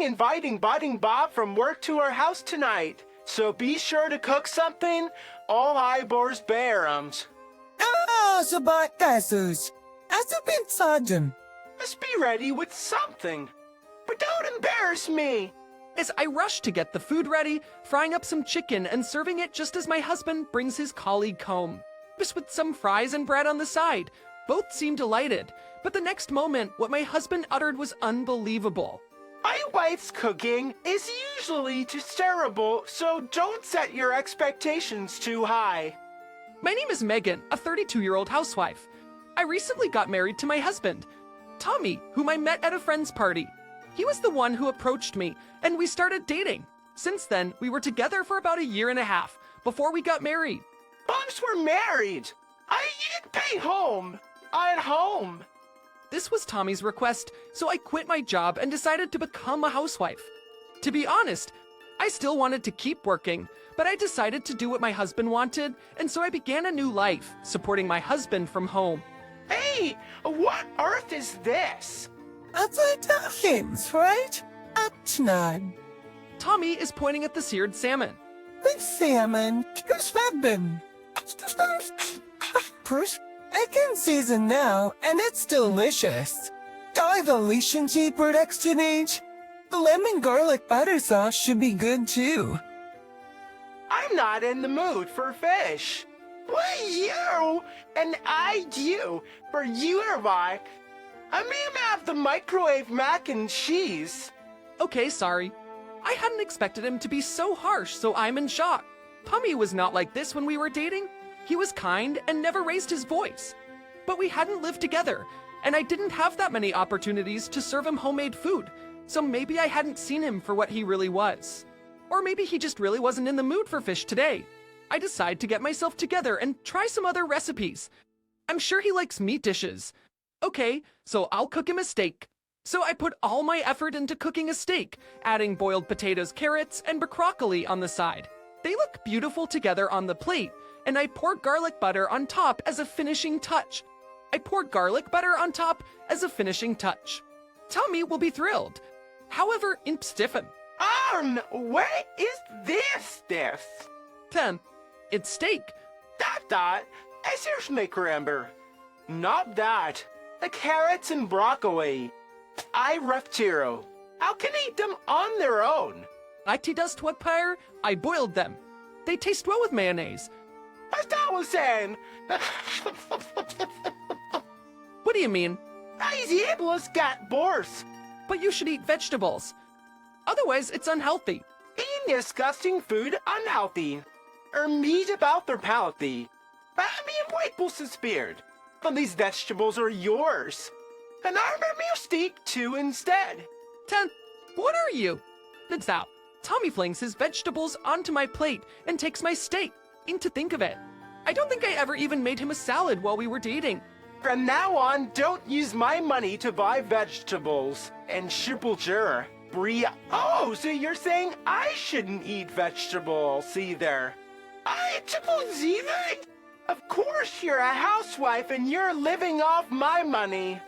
inviting Budding Bob from work to our house tonight. So be sure to cook something. All eyeballs bearums. Sabat kasus. Asupin sajam. Must be ready with something. But don't embarrass me. As I rush to get the food ready, frying up some chicken and serving it just as my husband brings his colleague home. Just with some fries and bread on the side. Both seem delighted, but the next moment, what my husband uttered was unbelievable. My wife's cooking is usually just terrible, so don't set your expectations too high. My name is Megan, a 32-year-old housewife. I recently got married to my husband, Tommy, whom I met at a friend's party. He was the one who approached me, and we started dating. Since then, we were together for about a year and a half, before we got married. Bobs were married. I didn't pay home. At home. This was Tommy's request, so I quit my job and decided to become a housewife. To be honest, I still wanted to keep working, but I decided to do what my husband wanted, and so I began a new life, supporting my husband from home. Hey, what earth is this? Atlaytafins, right? Atnan. Tommy is pointing at the seared salmon. With salmon. Kusvabin. I can season now, and it's delicious. Evaluation products teenage. The lemon garlic butter sauce should be good too. I'm not in the mood for fish. What you and I do for your wife? I may have the microwave mac and cheese. Okay, sorry. I hadn't expected him to be so harsh, so I'm in shock. Tommy was not like this when we were dating. He was kind and never raised his voice. But we hadn't lived together, and I didn't have that many opportunities to serve him homemade food, so maybe I hadn't seen him for what he really was. Or maybe he just really wasn't in the mood for fish today. I decide to get myself together and try some other recipes. I'm sure he likes meat dishes. Okay, so I'll cook him a steak. So I put all my effort into cooking a steak, adding boiled potatoes, carrots, and broccoli on the side. They look beautiful together on the plate, and I pour garlic butter on top as a finishing touch. Tommy will be thrilled. However, imp stiffen. What is this? 10. It's steak. That, es ist nicht remember. Not that. The carrots and broccoli. I reftiro. How can I eat them on their own? Like does twagpire, I boiled them. They taste well with mayonnaise. As I was saying, What do you mean? these apples got worse. But you should eat vegetables. Otherwise, it's unhealthy. Eating disgusting food unhealthy. Or meat about their palate. But I mean, white bull suspired. But these vegetables are yours. And I'm a meal steak too instead. 10. What are you? It's out. Tommy flings his vegetables onto my plate and takes my steak. To think of it, I don't think I ever even made him a salad while we were dating. From now on, don't use my money to buy vegetables. And Schipulger. Bria. Oh, so you're saying I shouldn't eat vegetables either? I either? Of course you're a housewife and you're living off my money.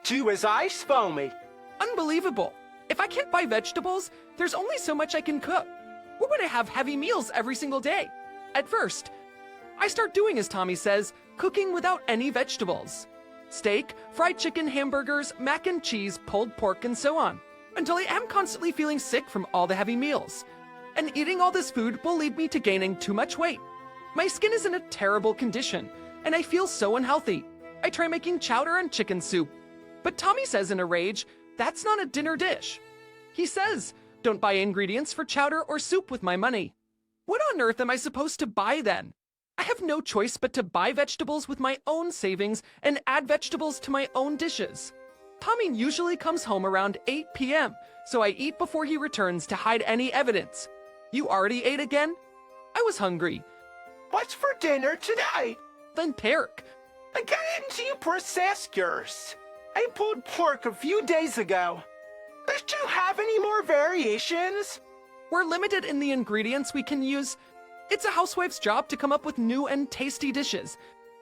Too as ice foamy. Unbelievable. If I can't buy vegetables, there's only so much I can cook. We're going to have heavy meals every single day. At first, I start doing as Tommy says, cooking without any vegetables. Steak, fried chicken, hamburgers, mac and cheese, pulled pork, and so on. Until I am constantly feeling sick from all the heavy meals. And eating all this food will lead me to gaining too much weight. My skin is in a terrible condition, and I feel so unhealthy. I try making chowder and chicken soup. But Tommy says in a rage, that's not a dinner dish. He says, don't buy ingredients for chowder or soup with my money. What on earth am I supposed to buy then? I have no choice but to buy vegetables with my own savings and add vegetables to my own dishes. Tommy usually comes home around 8 p.m., so I eat before he returns to hide any evidence. You already ate again? I was hungry. What's for dinner tonight? Then Perk. I got into you processors. I pulled pork a few days ago. Do you have any more variations? We're limited in the ingredients we can use. It's a housewife's job to come up with new and tasty dishes.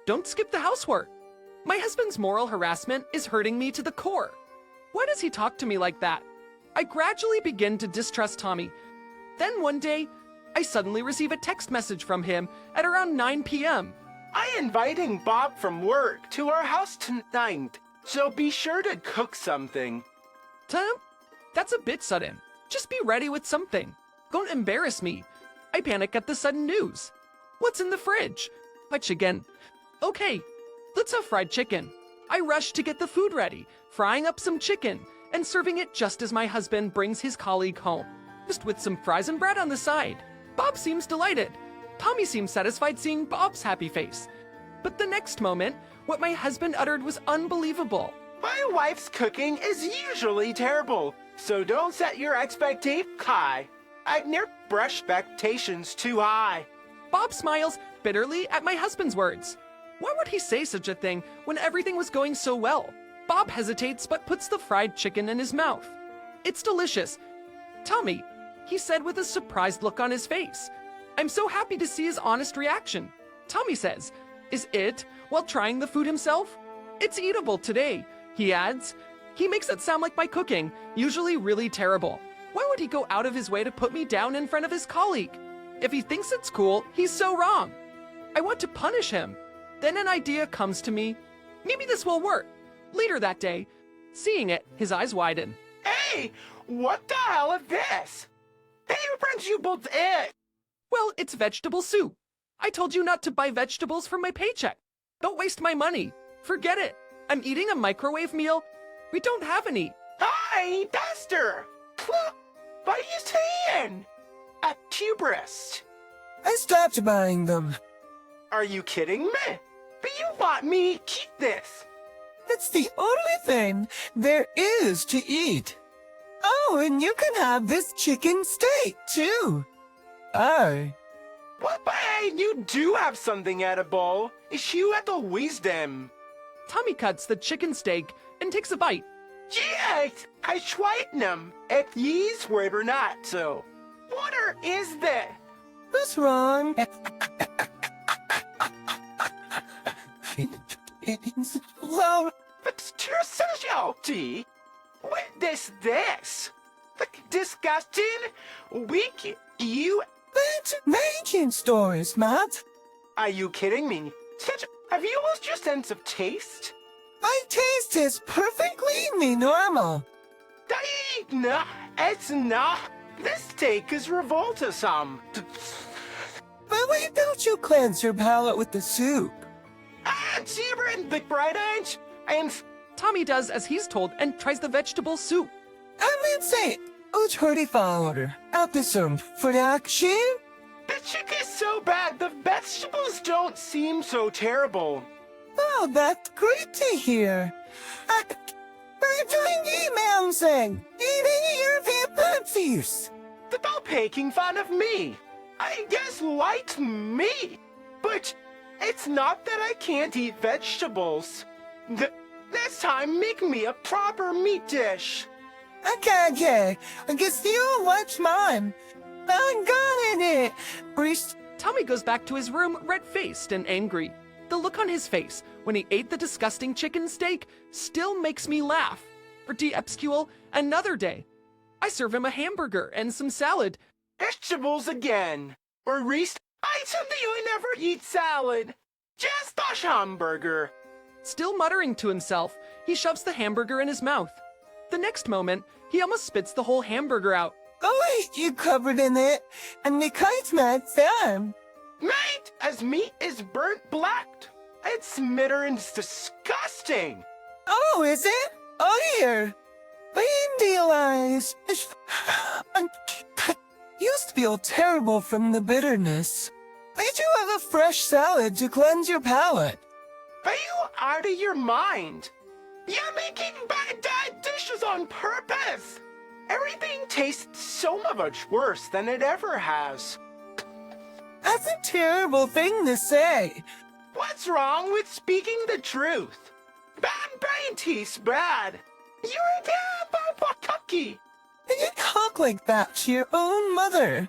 Don't skip the housework. My husband's moral harassment is hurting me to the core. Why does he talk to me like that? I gradually begin to distrust Tommy. Then one day, I suddenly receive a text message from him at around 9 p.m. I inviting Bob from work to our house tonight, so be sure to cook something. Tom, that's a bit sudden. Just be ready with something. Don't embarrass me. I panic at the sudden news. What's in the fridge? My chicken. Okay, let's have fried chicken. I rush to get the food ready, frying up some chicken and serving it just as my husband brings his colleague home, just with some fries and bread on the side. Bob seems delighted. Tommy seems satisfied seeing Bob's happy face. But the next moment, what my husband uttered was unbelievable. My wife's cooking is usually terrible, so don't set your expectations high. I've never brushed expectations too high. Bob smiles bitterly at my husband's words. Why would he say such a thing when everything was going so well? Bob hesitates but puts the fried chicken in his mouth. It's delicious. Tommy, he said with a surprised look on his face. I'm so happy to see his honest reaction. Tommy says, is it, while trying the food himself? It's eatable today, he adds. He makes it sound like my cooking, usually really terrible. Why would he go out of his way to put me down in front of his colleague? If he thinks it's cool, he's so wrong. I want to punish him. Then an idea comes to me. Maybe this will work. Later that day, seeing it, his eyes widen. Hey, what the hell is this? Hey, friends, you both it. Well, it's vegetable soup. I told you not to buy vegetables from my paycheck. Don't waste my money. Forget it. I'm eating a microwave meal. We don't have any. Hi, Duster. What are you saying? A hubris. I stopped buying them. Are you kidding me? But you want me to keep this. It's the only thing there is to eat. Oh, and you can have this chicken steak, too. Oh. What, but you do have something edible. Is you at the wisdom? Tommy cuts the chicken steak and takes a bite. Yes, I tried them. If ye's were or not, so. What is that? What's wrong? Well, But your specialty? What is this? Like disgusting? Weak? You? that's making stories, Matt. Are you kidding me? Have you lost your sense of taste? My taste is perfectly normal. No, it's not. This steak is revoltesome. But why don't you cleanse your palate with the soup? Cheaper in the bright edge, and Tommy does as he's told and tries the vegetable soup. I'm insane. Uthördig out the soup för action. the chicken is so bad. The vegetables don't seem so terrible. Oh, that's great to hear. I'm doing emails and eating European puppies. Stop making fun of me. I just liked me. But it's not that I can't eat vegetables. Next time, make me a proper meat dish. Okay. I guess you watch mine. I'm got it. Priest. Tommy goes back to his room red-faced and angry. The look on his face when he ate the disgusting chicken steak still makes me laugh. For Diepskule, another day, I serve him a hamburger and some salad. Vegetables again. Or Reese, I told you never eat salad. Just a hamburger. Still muttering to himself, he shoves the hamburger in his mouth. The next moment, he almost spits the whole hamburger out. Oh, wait, you covered in it. And the kite's mad fun. Mate, as meat is burnt black. It's smitterins disgusting. Oh, is it? Oh, dear. Realize. Used to feel terrible from the bitterness. Did you have a fresh salad to cleanse your palate? Are you out of your mind? You're making bad dishes on purpose. Everything tastes so much worse than it ever has. That's a terrible thing to say. What's wrong with speaking the truth? Bad brain tastes bad. You're a damn cookie. And you talk like that to your own mother.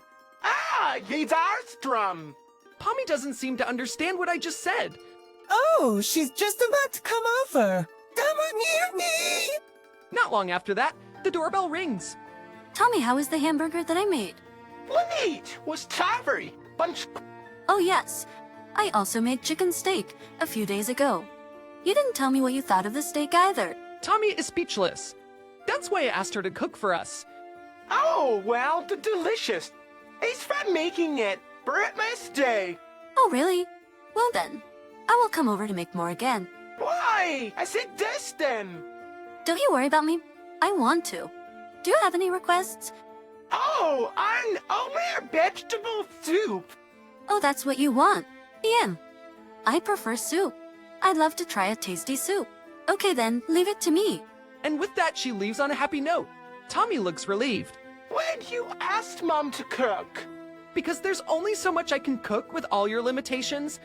He's our strum. Tommy doesn't seem to understand what I just said. Oh, she's just about to come over. Come on, near me. Not long after that, the doorbell rings. Tommy, how is the hamburger that I made? Wait, was Tavry bunch? Oh, yes. I also made chicken steak a few days ago. You didn't tell me what you thought of the steak either. Tommy is speechless. That's why I asked her to cook for us. Oh, well, delicious. He's from making it Christmas Day. Oh, really? Well then, I will come over to make more again. Why? I said this then. Don't you worry about me. I want to. Do you have any requests? Oh, only vegetable soup. Oh, that's what you want. Ian, I prefer soup. I'd love to try a tasty soup. Okay then, leave it to me. And with that, she leaves on a happy note. Tommy looks relieved. When you asked Mom to cook. Because there's only so much I can cook with all your limitations.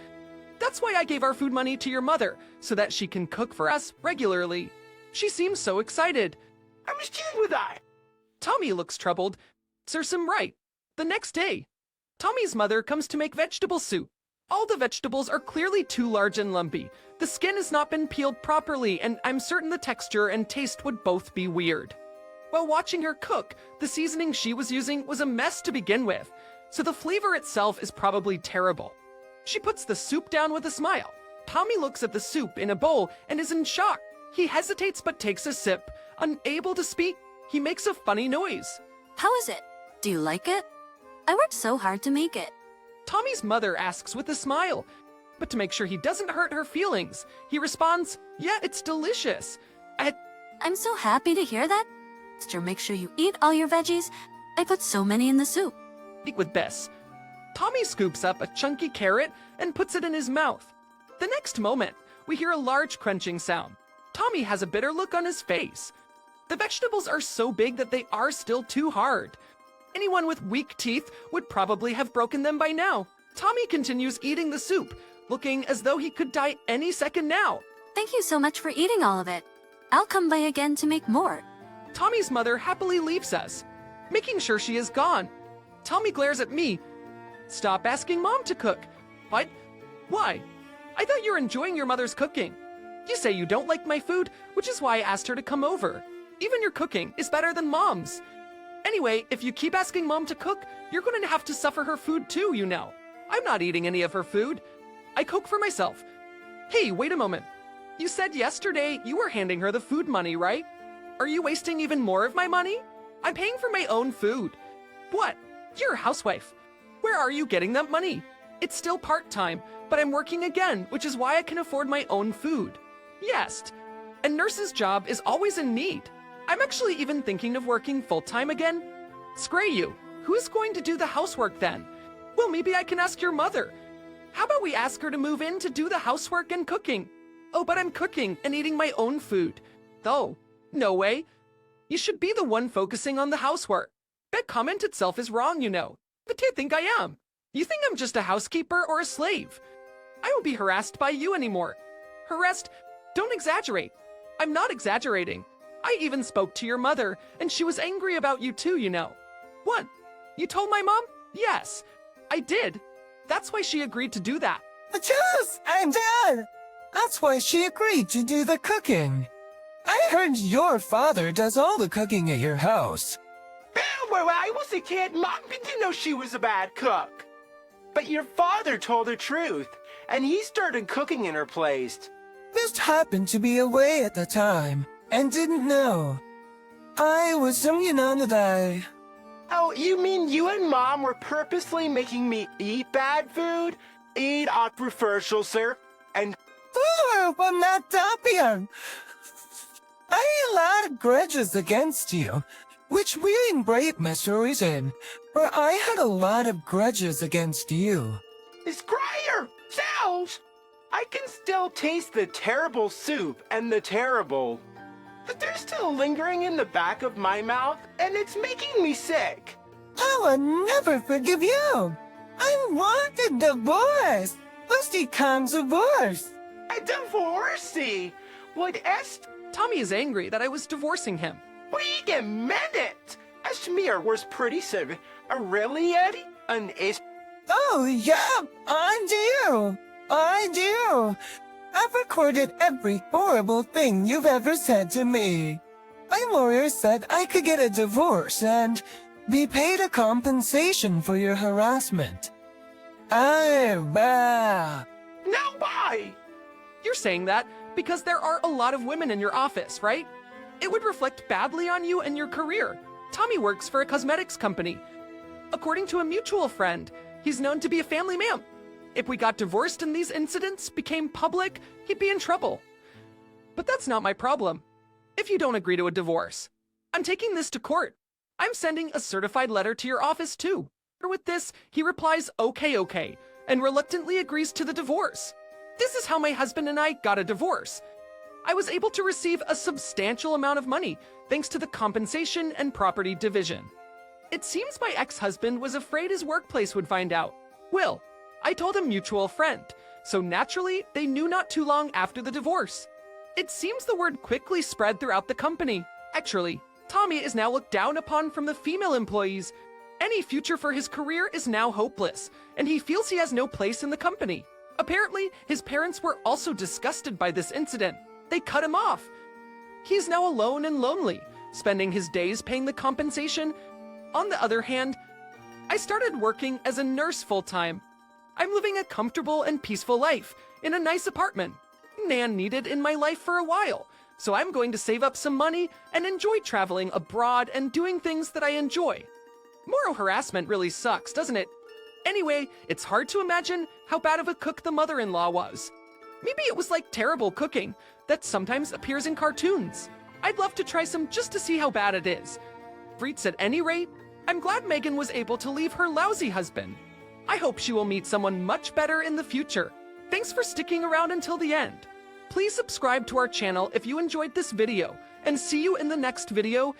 That's why I gave our food money to your mother, so that she can cook for us regularly. She seems so excited. I was kidding with that. Tommy looks troubled. Serves him right. The next day, Tommy's mother comes to make vegetable soup. All the vegetables are clearly too large and lumpy. The skin has not been peeled properly, and I'm certain the texture and taste would both be weird. While watching her cook, the seasoning she was using was a mess to begin with, so the flavor itself is probably terrible. She puts the soup down with a smile. Tommy looks at the soup in a bowl and is in shock. He hesitates but takes a sip. Unable to speak, he makes a funny noise. How is it? Do you like it? I worked so hard to make it. Tommy's mother asks with a smile, but to make sure he doesn't hurt her feelings, he responds, "Yeah, it's delicious." I'm so happy to hear that. Sister, make sure you eat all your veggies. I put so many in the soup. With Bess. Tommy scoops up a chunky carrot and puts it in his mouth. The next moment, we hear a large crunching sound. Tommy has a bitter look on his face. The vegetables are so big that they are still too hard. Anyone with weak teeth would probably have broken them by now. Tommy continues eating the soup, looking as though he could die any second now. Thank you so much for eating all of it. I'll come by again to make more. Tommy's mother happily leaves us, making sure she is gone. Tommy glares at me. Stop asking Mom to cook. What? Why? I thought you were enjoying your mother's cooking. You say you don't like my food, which is why I asked her to come over. Even your cooking is better than Mom's. Anyway, if you keep asking Mom to cook, you're going to have to suffer her food too, you know. I'm not eating any of her food. I cook for myself. Hey, wait a moment. You said yesterday you were handing her the food money, right? Are you wasting even more of my money? I'm paying for my own food. What? You're a housewife. Where are you getting that money? It's still part-time, but I'm working again, which is why I can afford my own food. Yes, a nurse's job is always in need. I'm actually even thinking of working full-time again. Scray you. Who's going to do the housework then? Well, maybe I can ask your mother. How about we ask her to move in to do the housework and cooking? Oh, but I'm cooking and eating my own food. Though, no way. You should be the one focusing on the housework. That comment itself is wrong, you know. But do you think I am? You think I'm just a housekeeper or a slave? I won't be harassed by you anymore. Harassed? Don't exaggerate. I'm not exaggerating. I even spoke to your mother, and she was angry about you too, you know. What? You told my mom? Yes, I did. That's why she agreed to do that. Just, I'm done. That's why she agreed to do the cooking. I heard your father does all the cooking at your house. When I was a kid, Mom didn't know she was a bad cook. But your father told the truth, and he started cooking in her place. Just happened to be away at the time, and didn't know. I was young on that. Oh, you mean you and Mom were purposely making me eat bad food? Eat controversial, sir, and... Oh, I'm not Dapian. I had a lot of grudges against you, which we in Brave Missouri's in, where I had a lot of grudges against you. Scryer! Sells! I can still taste the terrible soup and the terrible. But they're still lingering in the back of my mouth, and it's making me sick. I will never forgive you. I want a divorce. Lusty comes divorce. A divorcee? Would est... Tommy is angry that I was divorcing him. Wait a minute! Ashmir was pretty severe. Really, Eddie? An is... Oh, yeah, I do. I've recorded every horrible thing you've ever said to me. My lawyer said I could get a divorce and be paid a compensation for your harassment. Now bye! You're saying that because there are a lot of women in your office, right? It would reflect badly on you and your career. Tommy works for a cosmetics company. According to a mutual friend, he's known to be a family man. If we got divorced and these incidents became public, he'd be in trouble. But that's not my problem. If you don't agree to a divorce, I'm taking this to court. I'm sending a certified letter to your office too. With this, he replies, okay, and reluctantly agrees to the divorce. This is how my husband and I got a divorce. I was able to receive a substantial amount of money thanks to the compensation and property division. It seems my ex-husband was afraid his workplace would find out. Well, I told a mutual friend, so naturally they knew not too long after the divorce. It seems the word quickly spread throughout the company. Actually, Tommy is now looked down upon from the female employees. Any future for his career is now hopeless, and he feels he has no place in the company. Apparently, his parents were also disgusted by this incident. They cut him off. He's now alone and lonely, spending his days paying the compensation. On the other hand, I started working as a nurse full-time. I'm living a comfortable and peaceful life in a nice apartment. Nan needed in my life for a while, so I'm going to save up some money and enjoy traveling abroad and doing things that I enjoy. Moral harassment really sucks, doesn't it? Anyway, it's hard to imagine how bad of a cook the mother-in-law was. Maybe it was like terrible cooking that sometimes appears in cartoons. I'd love to try some just to see how bad it is. Freets at any rate, I'm glad Megan was able to leave her lousy husband. I hope she will meet someone much better in the future. Thanks for sticking around until the end. Please subscribe to our channel if you enjoyed this video, and see you in the next video.